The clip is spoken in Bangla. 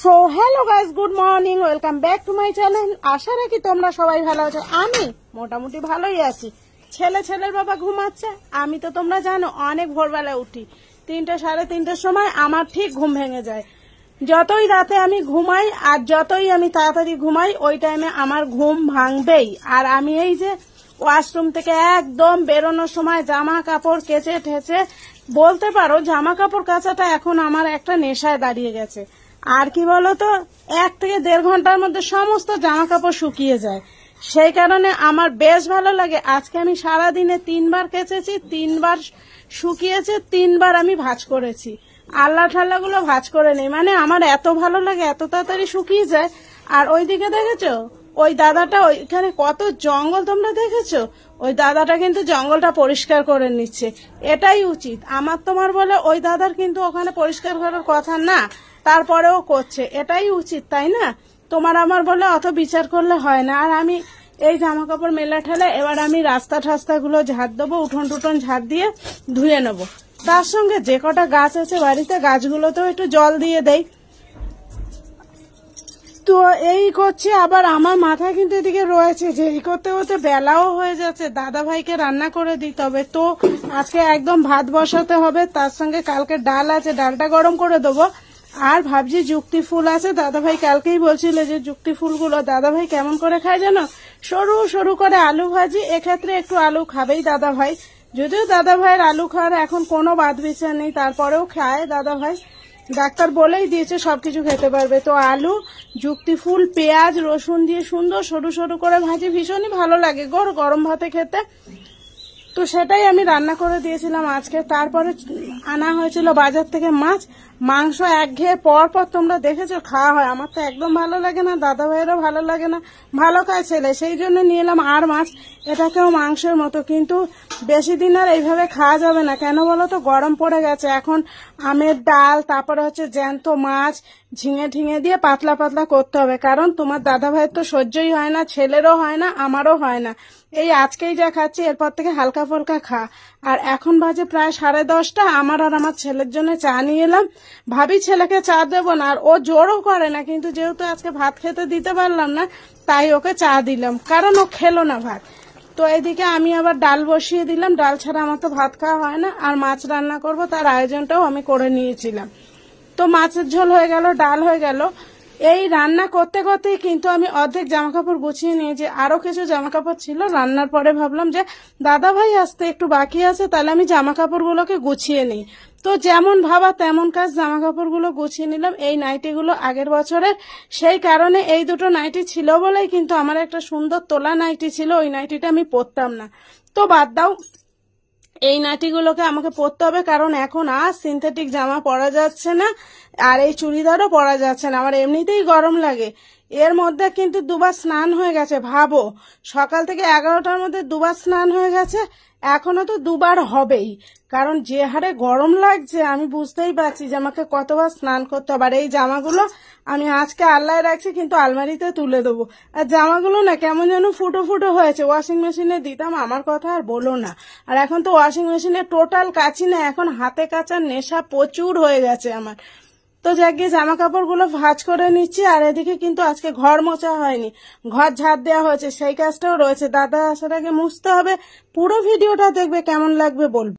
So hello guys, good morning, welcome back to my channel. আশা রাখি তোমরা সবাই ভালো আছো। আমি মোটামুটি ভালোই আছি। ছেলের বাবা ঘুমাচ্ছে। আমি তো তোমরা জানো অনেক ভোরবেলা উঠি, 3টে সাড়ে 3টের সময় আমার ঠিক ঘুম ভেঙে যায়। যতই রাতে আমি ঘুমাই আর যতই আমি তাড়াতাড়ি ঘুমাই, ওই টাইমে আমার ঘুম ভাঙবেই। আর আমি এই যে ওয়াশরুম থেকে একদম বেরোনোর সময় জামা কাপড় কেচে ঠেচে, বলতে পারো জামা কাপড় কাচাটা এখন আমার একটা নেশায় দাঁড়িয়ে গেছে। আর কি বলতো, 1 থেকে 1.5 ঘন্টার মধ্যে সমস্ত জামা কাপড় শুকিয়ে যায়। সেই কারণে আমার বেশ ভালো লাগে। আজকে আমি সারাদিনে 3বার কেচেছি, 3বার শুকিয়েছে, 3বার আমি ভাঁজ করেছি। আল্লাহ ঠাল্লাগুলো ভাঁজ করে নেই, মানে আমার এত ভালো লাগে, এত তাড়াতাড়ি শুকিয়ে যায়। আর ওইদিকে দেখেছো ওই দাদাটা, ওইখানে কত জঙ্গল তোমরা দেখেছো? ওই দাদাটা কিন্তু জঙ্গলটা পরিষ্কার করে নিচ্ছে। এটাই উচিত আমার তোমার বলে। ওই দাদার কিন্তু ওখানে পরিষ্কার করার কথা না, তারপরেও করছে। এটাই উচিত, তাই না? তোমার আমার বলে অত বিচার করলে হয় না। আর আমি এই জামা কাপড় মেলা ঠেলে এবার আমি রাস্তা ঠাস্তাগুলো ঝাড় দেবো, উঠোন টুটন ঝাড় দিয়ে ধুয়ে নেবো। তার সঙ্গে যে কটা গাছ আছে বাড়িতে, গাছগুলোতেও একটু জল দিয়ে দেই। তো এই করছি। আবার আমার মাথায় কিন্তু এদিকে রয়েছে যে এই করতে করতে বেলাও হয়ে যাচ্ছে, দাদা ভাইকে রান্না করে দিতে হবে। তো আজকে একদম ভাত বসাতে হবে, তার সঙ্গে কালকে ডাল আছে, ডালটা গরম করে দেবো। আর ভাবছি যুক্তি ফুল আছে, দাদা ভাই কালকেই বলছিল যে যুক্তি ফুলগুলো দাদা ভাই কেমন করে খায় জানো, সরু সরু করে আলু ভাজি। এক্ষেত্রে একটু আলু খাবেই দাদা ভাই, যদিও দাদা ভাইয়ের আলু খাওয়ার এখন কোনো বাদ বিচার নেই, তারপরেও খায় দাদা ভাই। ডাক্তার বলেই দিয়েছে সবকিছু খেতে পারবে। তো আলু, যুক্তি ফুল, পেঁয়াজ, রসুন দিয়ে সুন্দর সরু সরু করে ভাজি, ভীষণই ভালো লাগে গরম ভাতে খেতে। তো সেটাই আমি রান্না করে দিয়েছিলাম আজকে। তারপরে আনা হয়েছিল বাজার থেকে মাছ। মাংস একঘেয়ে পর তোমরা দেখেছো খাওয়া হয়, আমার তো একদম ভালো লাগে না, দাদা ভাইয়েরও ভালো লাগে না। ভালো খায় ছেলে, সেই জন্য নিয়ে এলাম আর মাছ। এটাকেও মাংসের মতো, কিন্তু বেশি দিন আর এইভাবে খাওয়া যাবে না। কেন বলো তো, গরম পড়ে গেছে। এখন আমের ডাল, তারপরে হচ্ছে জ্যান্ত মাছ, ঝিঙে ঢিঙে দিয়ে পাতলা পাতলা করতে হবে। কারণ তোমার দাদা ভাইয়ের তো সহ্যই হয় না, ছেলেরও হয় না, আমারও হয় না। এই আজকেই যা খাচ্ছি, এরপর থেকে হালকা ফুলকা খা। আর এখন বাজে প্রায় 10:30। আমার আর আমার ছেলের জন্য চা নিয়ে এলাম। ভাবি ছেলেকে চা দেবো না, আর ও জোরও করে না, কিন্তু যেহেতু আজকে ভাত খেতে দিতে পারলাম না, তাই ওকে চা দিলাম, কারণ ও খেলো না ভাত। তো এদিকে আমি আবার ডাল বসিয়ে দিলাম। ডাল ছাড়া আমার তো ভাত খাওয়া হয় না। আর মাছ রান্না করব, তার আয়োজনটাও আমি করে নিয়েছিলাম। তো মাছের ঝোল হয়ে গেল, ডাল হয়ে গেল। এই রান্না করতে করতেই কিন্তু আমি অর্ধেক জামা কাপড় গুছিয়ে নিয়েছি। আরো কিছু জামা কাপড় ছিল রান্নার পরে, ভাবলাম যে দাদা ভাই আসতে একটু বাকি আছে, তাহলে আমি জামা কাপড়গুলোকে গুছিয়ে নিই। তো যেমন ভাবা তেমন কাজ, জামা কাপড়গুলো গুছিয়ে নিলাম। এই নাইটিগুলো আগের বছরের, সেই কারণে এই দুটো নাইটি ছিল বলেই কিন্তু আমার একটা সুন্দর তোলা নাইটি ছিল, ওই নাইটিটা আমি পরতাম না। তো বাদ দাও, এই নাইটিগুলোকে আমাকে পরতে হবে, কারণ এখন আর সিনথেটিক জামা পরা যাচ্ছে না, আর এই চুড়িদারও পরা যাচ্ছে না। আমার এমনিতেই গরম লাগে। এর মধ্যে কিন্তু 2বার স্নান হয়ে গেছে। ভাবো, সকাল থেকে 11টার মধ্যে 2বার স্নান হয়ে গেছে, এখনো তো 2বার হবেই। কারণ যে হারে গরম লাগছে, আমি বুঝতেই পারছি যে আমাকে কতবার স্নান করতে হবে। আর এই জামাগুলো আমি আজকে আল্লায় রাখছি, কিন্তু আলমারিতে তুলে দেবো। আর জামাগুলো না কেমন যেন ফুটো ফুটো হয়েছে, ওয়াশিং মেশিনে দিতাম, আমার কথা আর বলো না। আর এখন তো ওয়াশিং মেশিনে টোটাল কাচি না, এখন হাতে কাচার নেশা প্রচুর হয়ে গেছে আমার। তো যাকে জামা কাপড়গুলো ভাঁজ করে নিচ্ছি। আর এদিকে কিন্তু আজকে ঘর মোছা হয়নি, ঘর ঝাড় দেওয়া হয়েছে, সেই কাজটাও রয়েছে। দাদা আসার আগে মুছতে হবে। পুরো ভিডিওটা দেখবে, কেমন লাগবে বলবে।